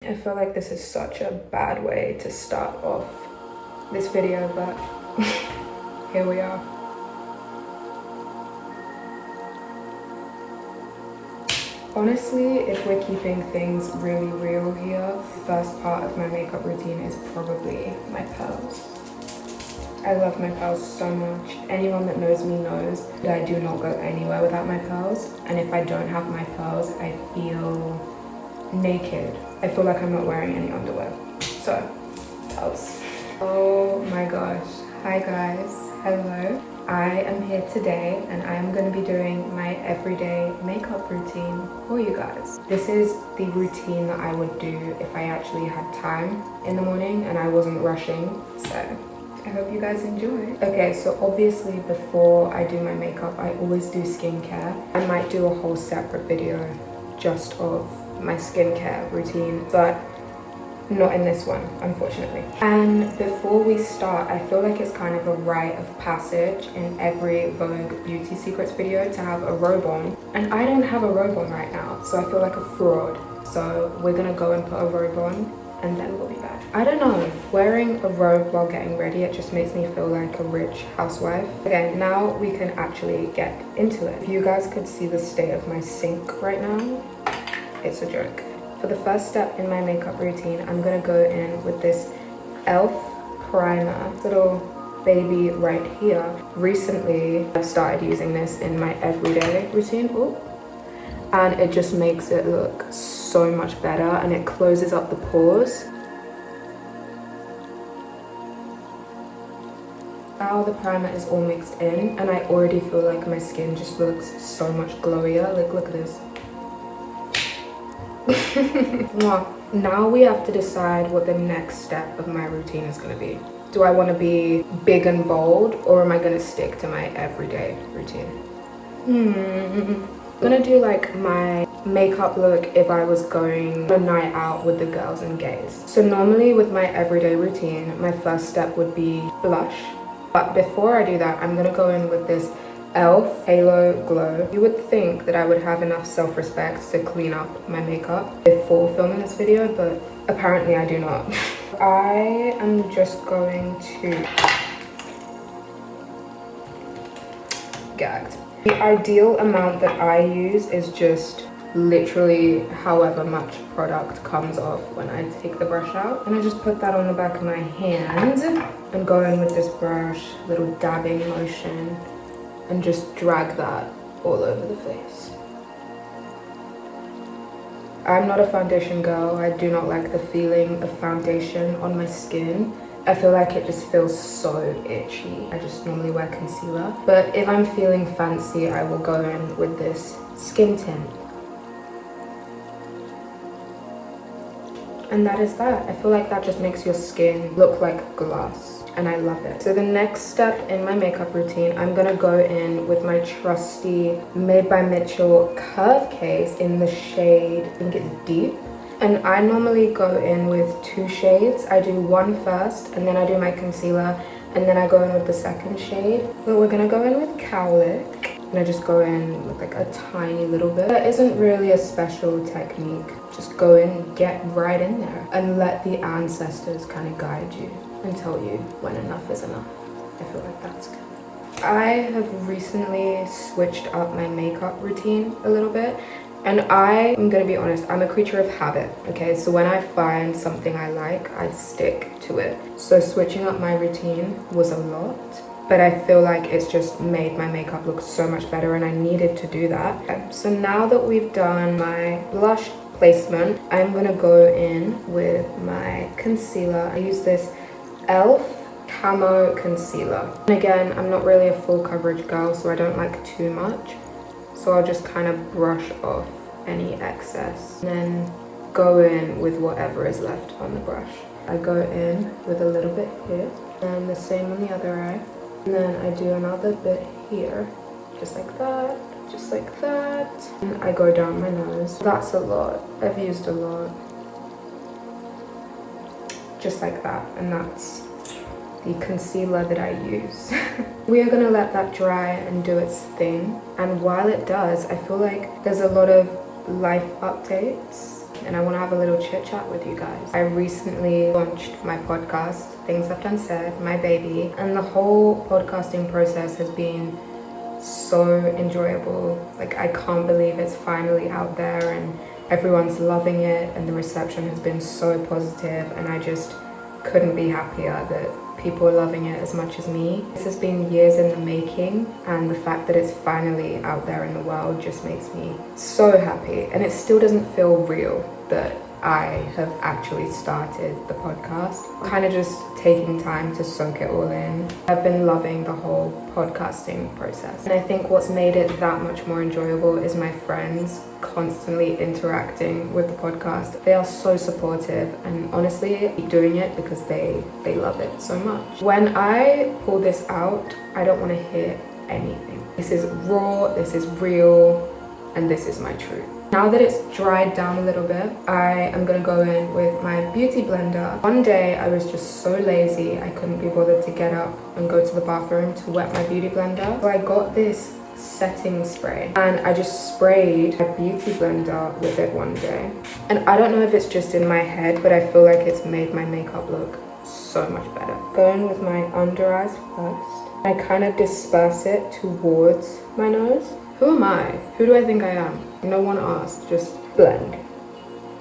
I feel like this is such a bad way to start off this video, but here we are. Honestly, if we're keeping things really real here, the first part of my makeup routine is probably my pearls. I love my pearls so much. Anyone that knows me knows that I do not go anywhere without my pearls. And if I don't have my pearls, I feel naked. I feel like I'm not wearing any underwear. So, pearls. Oh my gosh. Hi guys. Hello. I am here today and I am going to be doing my everyday makeup routine for you guys. This is the routine that I would do if I actually had time in the morning and I wasn't rushing. So I hope you guys enjoy. Okay, so obviously before I do my makeup, I always do skincare. I might do a whole separate video just of my skincare routine, but not in this one, unfortunately. And before we start, I feel like it's kind of a rite of passage in every Vogue Beauty Secrets video to have a robe on. And I don't have a robe on right now, so I feel like a fraud. So we're gonna go and put a robe on and then we'll be back. I don't know, wearing a robe while getting ready, it just makes me feel like a rich housewife. Okay, now we can actually get into it. If you guys could see the state of my sink right now, it's a joke. For the first step in my makeup routine, I'm gonna go in with this e.l.f. primer, little baby right here. Recently, I've started using this in my everyday routine. Ooh. And it just makes it look so much better and it closes up the pores. Now the primer is all mixed in and I already feel like my skin just looks so much glowier. Like, look at this. Now we have to decide what the next step of my routine is going to be. Do I want to be big and bold or am I going to stick to my everyday routine? I'm going to do like my makeup look if I was going a night out with the girls and gays. So normally with my everyday routine, my first step would be blush. But before I do that, I'm going to go in with this e.l.f. Halo Glow. You would think that I would have enough self-respect to clean up my makeup before filming this video, but apparently I do not. I am just going to... gagged. The ideal amount that I use is just literally however much product comes off when I take the brush out. And I just put that on the back of my hand and go in with this brush, little dabbing motion, and just drag that all over the face. I'm not a foundation girl. I do not like the feeling of foundation on my skin. I feel like it just feels so itchy. I just normally wear concealer. But if I'm feeling fancy, I will go in with this skin tint. And that is that. I feel like that just makes your skin look like glass. And I love it. So the next step in my makeup routine, I'm gonna go in with my trusty Made by Mitchell curve case in the shade, I think it's Deep. And I normally go in with 2 shades. I do one first, and then I do my concealer, and then I go in with the second shade. But we're gonna go in with Cowlick. And I just go in with like a tiny little bit. There isn't really a special technique. Just go in, get right in there, and let the ancestors kind of guide you and tell you when enough is enough. I feel like that's good. I have recently switched up my makeup routine a little bit, and I'm gonna be honest, I'm a creature of habit, okay? So when I find something I like, I stick to it. So switching up my routine was a lot, but I feel like it's just made my makeup look so much better and I needed to do that. Okay, so now that we've done my blush placement, I'm gonna go in with my concealer. I use this e.l.f. Camo Concealer. And again, I'm not really a full coverage girl, so I don't like too much. So I'll just kind of brush off any excess and then go in with whatever is left on the brush. I go in with a little bit here and the same on the other eye. And then I do another bit here, just like that, just like that. And I go down my nose. That's a lot. I've used a lot. Just like that, and that's the concealer that I use. We are gonna let that dry and do its thing, and while it does, I feel like there's a lot of life updates and I want to have a little chit chat with you guys. I recently launched my podcast, Things Left Unsaid, my baby, and the whole podcasting process has been so enjoyable. Like, I can't believe it's finally out there and everyone's loving it, and the reception has been so positive, and I just couldn't be happier that people are loving it as much as me. This has been years in the making, and the fact that it's finally out there in the world just makes me so happy. And it still doesn't feel real that I have actually started the podcast. Kind of just taking time to soak it all in. I've been loving the whole podcasting process. And I think what's made it that much more enjoyable is my friends constantly interacting with the podcast. They are so supportive, and honestly, keep doing it because they love it so much. When I pull this out, I don't want to hear anything. This is raw, this is real, and this is my truth. Now that it's dried down a little bit, I am gonna go in with my beauty blender. One day I was just so lazy, I couldn't be bothered to get up and go to the bathroom to wet my beauty blender. So I got this setting spray and I just sprayed my beauty blender with it one day. And I don't know if it's just in my head, but I feel like it's made my makeup look so much better. Going with my under eyes first. I kind of disperse it towards my nose. Who am I? Who do I think I am? No one asked, just blend.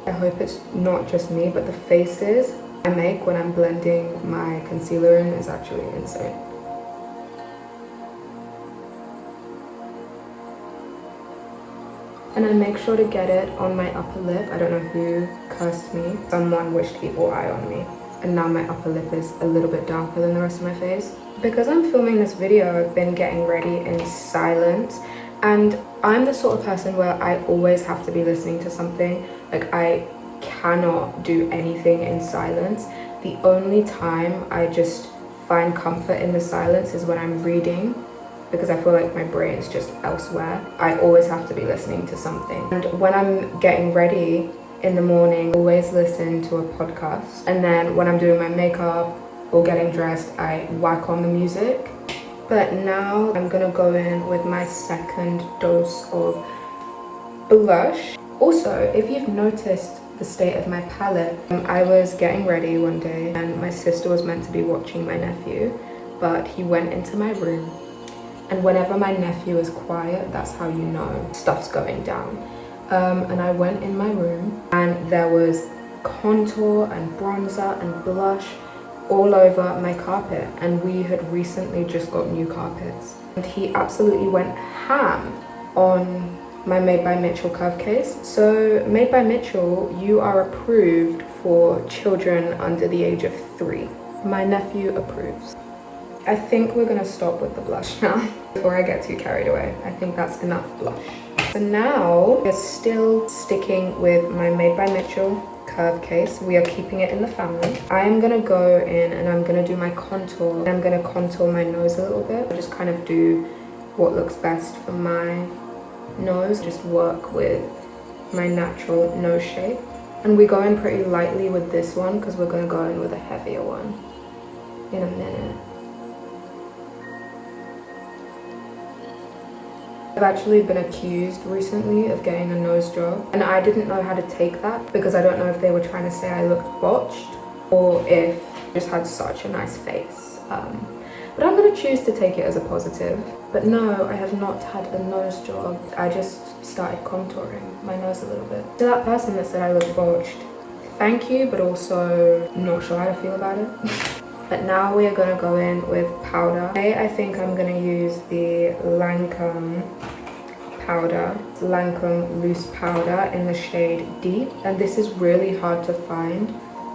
I hope it's not just me, but the faces I make when I'm blending my concealer in is actually insane. And I make sure to get it on my upper lip. I don't know who cursed me. Someone wished evil eye on me. And now my upper lip is a little bit darker than the rest of my face. Because I'm filming this video, I've been getting ready in silence. And I'm the sort of person where I always have to be listening to something. Like, I cannot do anything in silence. The only time I just find comfort in the silence is when I'm reading, because I feel like my brain's just elsewhere. I always have to be listening to something. And when I'm getting ready in the morning, I always listen to a podcast. And then when I'm doing my makeup or getting dressed, I whack on the music. But now I'm gonna go in with my second dose of blush. Also, if you've noticed the state of my palette, I was getting ready one day and my sister was meant to be watching my nephew, but he went into my room. And whenever my nephew is quiet, that's how you know stuff's going down. And I went in my room and there was contour and bronzer and blush all over my carpet, and we had recently just got new carpets. And he absolutely went ham on my Made by Mitchell curve case. So Made by Mitchell, you are approved for children under the age of 3. My nephew approves. I think we're gonna stop with the blush now before I get too carried away. I think that's enough blush. So now we're still sticking with my Made by Mitchell curve case. We are keeping it in the family. I'm gonna go in and I'm gonna do my contour. I'm gonna contour my nose a little bit. Just kind of do what looks best for my nose. Just work with my natural nose shape. And we go in pretty lightly with this one because we're gonna go in with a heavier one in a minute. I've actually been accused recently of getting a nose job, and I didn't know how to take that because I don't know if they were trying to say I looked botched or if I just had such a nice face. But I'm going to choose to take it as a positive. But no, I have not had a nose job. I just started contouring my nose a little bit. To that person that said I looked botched, thank you, but also not sure how to feel about it. But now we are going to go in with powder. Today I think I'm going to use the Lancome powder. It's Lancome loose powder in the shade Deep. And this is really hard to find.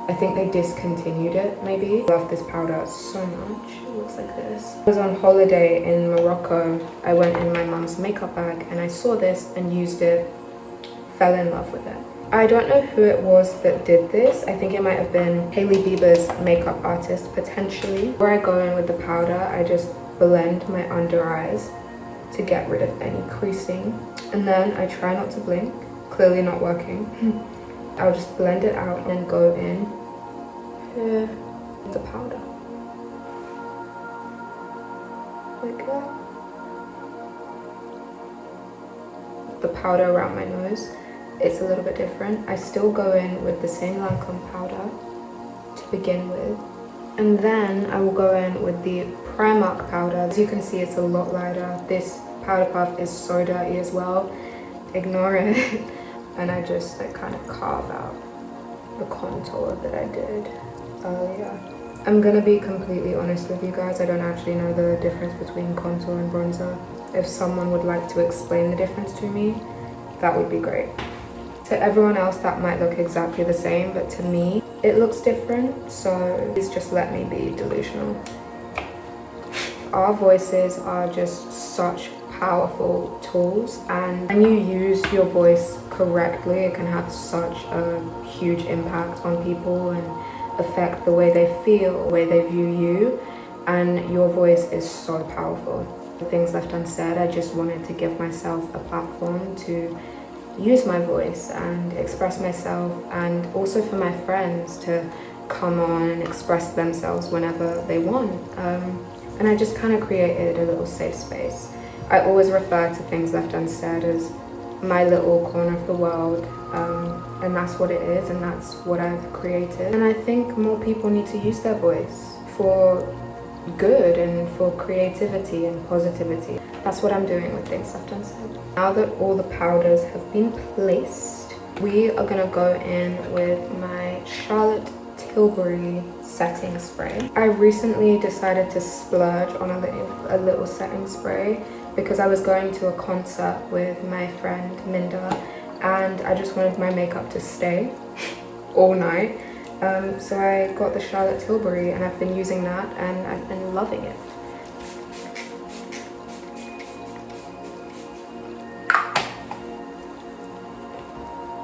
I think they discontinued it, maybe. I love this powder so much. It looks like this. I was on holiday in Morocco. I went in my mum's makeup bag and I saw this and used it. Fell in love with it. I don't know who it was that did this. I think it might have been Hailey Bieber's makeup artist, potentially. Before I go in with the powder, I just blend my under eyes to get rid of any creasing. And then I try not to blink. Clearly not working. I'll just blend it out and then go in here with the powder. Like that. The powder around my nose. it's a little bit different. I still go in with the same Lancome powder to begin with, and then I will go in with the Primark powder. As you can see, it's a lot lighter. This powder puff is so dirty as well. Ignore it. And I just like kind of carve out the contour that I did earlier. I'm gonna be completely honest with you guys, I don't actually know the difference between contour and bronzer. If someone would like to explain the difference to me, that would be great. To everyone else that might look exactly the same, but to me it looks different, so please just let me be delusional. Our voices are just such powerful tools, and when you use your voice correctly, it can have such a huge impact on people and affect the way they feel, the way they view you, and your voice is so powerful. Things left unsaid, I just wanted to give myself a platform to use my voice and express myself, and also for my friends to come on and express themselves whenever they want. And I just kind of created a little safe space. I always refer to Things Left Unsaid as my little corner of the world, and that's what it is, and that's what I've created. And I think more people need to use their voice for good and for creativity and positivity. That's what I'm doing with Things Left Unsaid. Now that all the powders have been placed, we are gonna go in with my Charlotte Tilbury setting spray. I recently decided to splurge on a little setting spray because I was going to a concert with my friend Minda, and I just wanted my makeup to stay all night. So I got the Charlotte Tilbury, and I've been using that, and I've been loving it.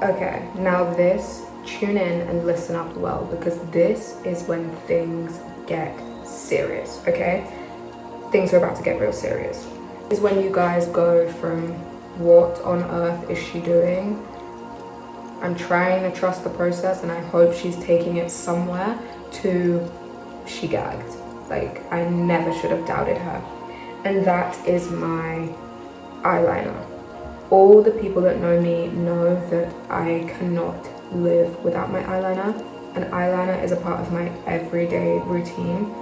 Okay, now this, tune in and listen up well, because this is when things get serious, okay? Things are about to get real serious. This is when you guys go from what on earth is she doing? I'm trying to trust the process and I hope she's taking it somewhere, to she gagged. Like, I never should have doubted her. And that is my eyeliner. All the people that know me know that I cannot live without my eyeliner, and eyeliner is a part of my everyday routine.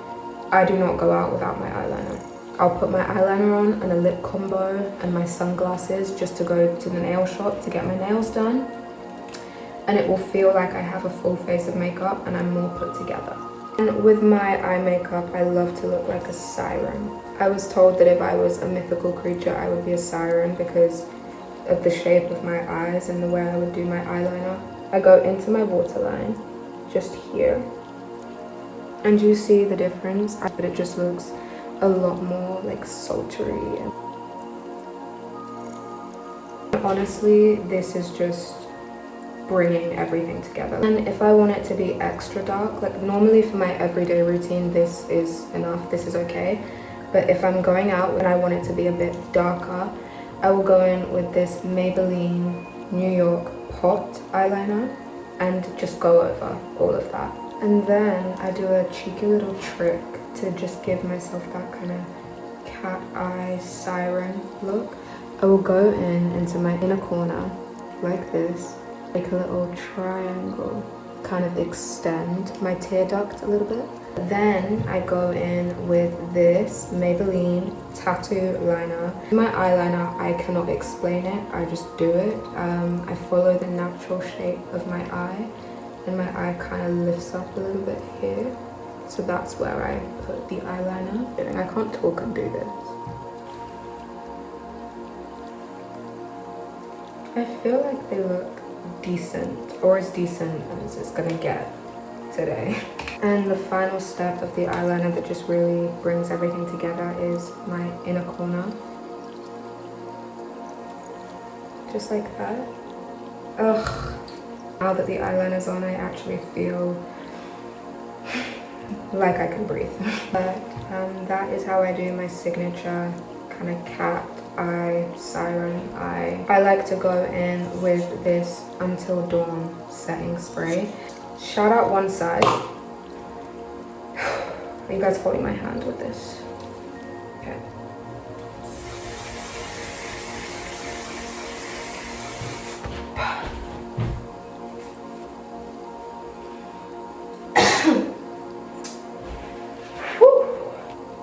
I do not go out without my eyeliner. I'll put my eyeliner on and a lip combo and my sunglasses just to go to the nail shop to get my nails done, and it will feel like I have a full face of makeup and I'm more put together. And with my eye makeup, I love to look like a siren. I was told that if I was a mythical creature, I would be a siren because of the shape of my eyes and the way I would do my eyeliner. I go into my waterline, just here, and you see the difference, but it just looks a lot more like sultry. And honestly, this is just bringing everything together. And if I want it to be extra dark, like normally for my everyday routine, this is enough, this is okay. But if I'm going out and I want it to be a bit darker, I will go in with this Maybelline New York Pot eyeliner and just go over all of that. And then I do a cheeky little trick to just give myself that kind of cat eye siren look. I will go into my inner corner like this, make a little triangle, kind of extend my tear duct a little bit. Then I go in with this Maybelline tattoo liner. My eyeliner, I cannot explain it, I just do it. I follow the natural shape of my eye, and my eye kind of lifts up a little bit here. So that's where I put the eyeliner. And I can't talk and do this. I feel like they look decent, or as decent as it's gonna get today. And the final step of the eyeliner that just really brings everything together is my inner corner. Just like that. Ugh. Now that the eyeliner's on, I actually feel like I can breathe. But that is how I do my signature kind of cat eye, siren eye. I like to go in with this Until Dawn setting spray. Shout out Unsaid. Are you guys holding my hand with this? Okay.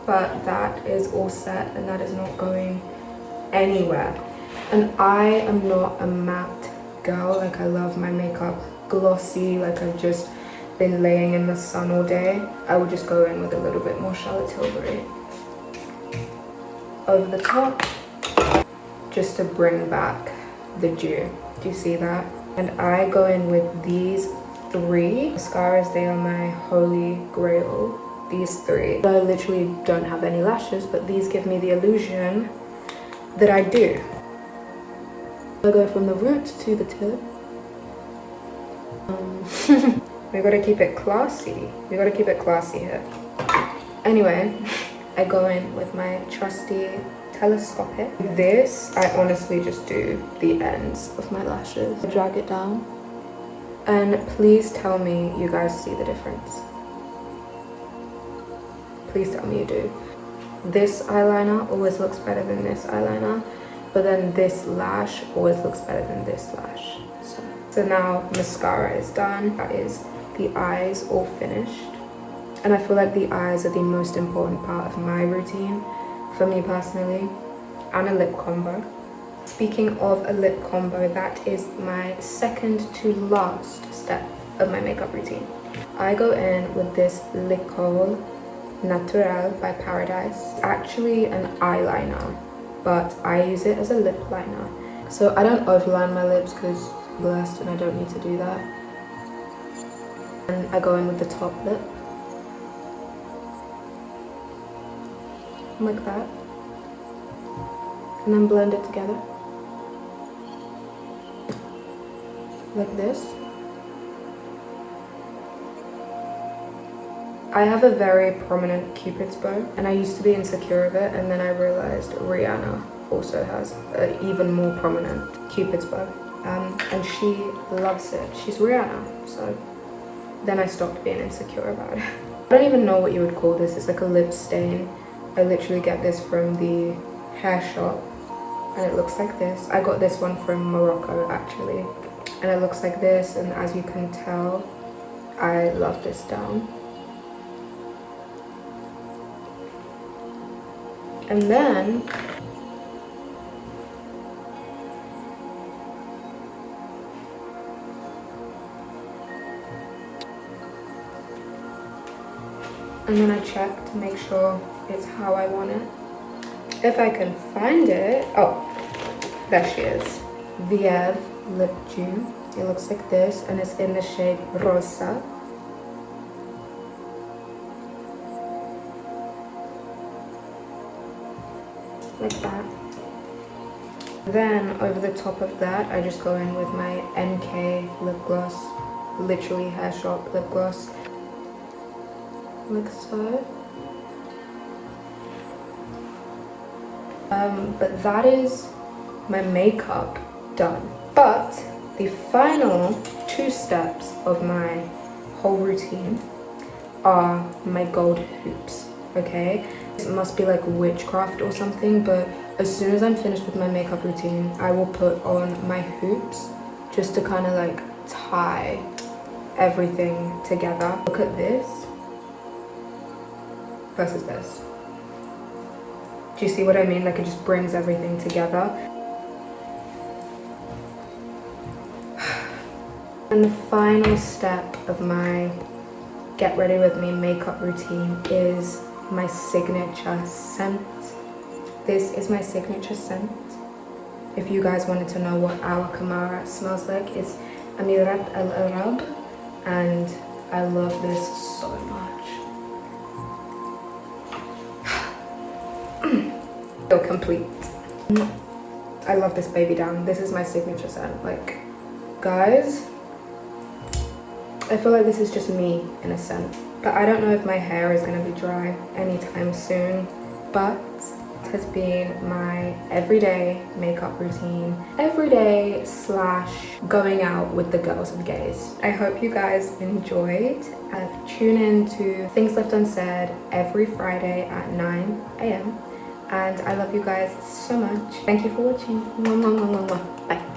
but that is all set and that is not going anywhere. And I am not a matte girl. Like, I love my makeup glossy, like I've just been laying in the sun all day. I would just go in with a little bit more Charlotte Tilbury over the top, just to bring back the dew. Do you see that? And I go in with these 3 mascaras. They are my holy grail, these 3. I literally don't have any lashes, but these give me the illusion that I do. I go from the root to the tip. We gotta keep it classy. We gotta keep it classy here. Anyway, I go in with my trusty telescopic. This, I honestly just do the ends of my lashes. I drag it down. And please tell me you guys see the difference. Please tell me you do. This eyeliner always looks better than this eyeliner, but then this lash always looks better than this lash. So now mascara is done. That is the eyes all finished. And I feel like the eyes are the most important part of my routine, for me personally, and a lip combo. Speaking of a lip combo, that is my second to last step of my makeup routine. I go in with this L'École Naturelle by Paradise. It's actually an eyeliner, but I use it as a lip liner. So I don't overline my lips because I'm blessed and I don't need to do that. And I go in with the top lip. Like that. And then blend it together. Like this. I have a very prominent Cupid's bow, and I used to be insecure of it, and then I realized Rihanna also has an even more prominent Cupid's bow, and she loves it. She's Rihanna, so then I stopped being insecure about it. I don't even know what you would call this. It's like a lip stain. I literally get this from the hair shop, and it looks like this. I got this one from Morocco actually, and it looks like this, and as you can tell, I love this down. And then I check to make sure it's how I want it. If I can find it, oh, there she is. Vieve Lip Dew. It looks like this, and it's in the shade Rosa. Like that. Then over the top of that, I just go in with my NK lip gloss, literally hair shop lip gloss, like so. But that is my makeup done. But the final 2 steps of my whole routine are my gold hoops, okay? It must be like witchcraft or something, but as soon as I'm finished with my makeup routine, I will put on my hoops just to kind of like tie everything together. Look at this versus this. Do you see what I mean? Like, it just brings everything together. And the final step of my get ready with me makeup routine is my signature scent. This is my signature scent. If you guys wanted to know what our kamara smells like, it's Amirat Al Arab, and I love this so much. Feel complete. I love this baby down. This is my signature scent. Like, guys, I feel like this is just me in a sense. But I don't know if my hair is going to be dry anytime soon. But it has been my everyday makeup routine. Everyday / going out with the girls and gays. I hope you guys enjoyed. Tune in to Things Left Unsaid every Friday at 9 AM. And I love you guys so much. Thank you for watching. Mwah, mwah, mwah, mwah, mwah. Bye.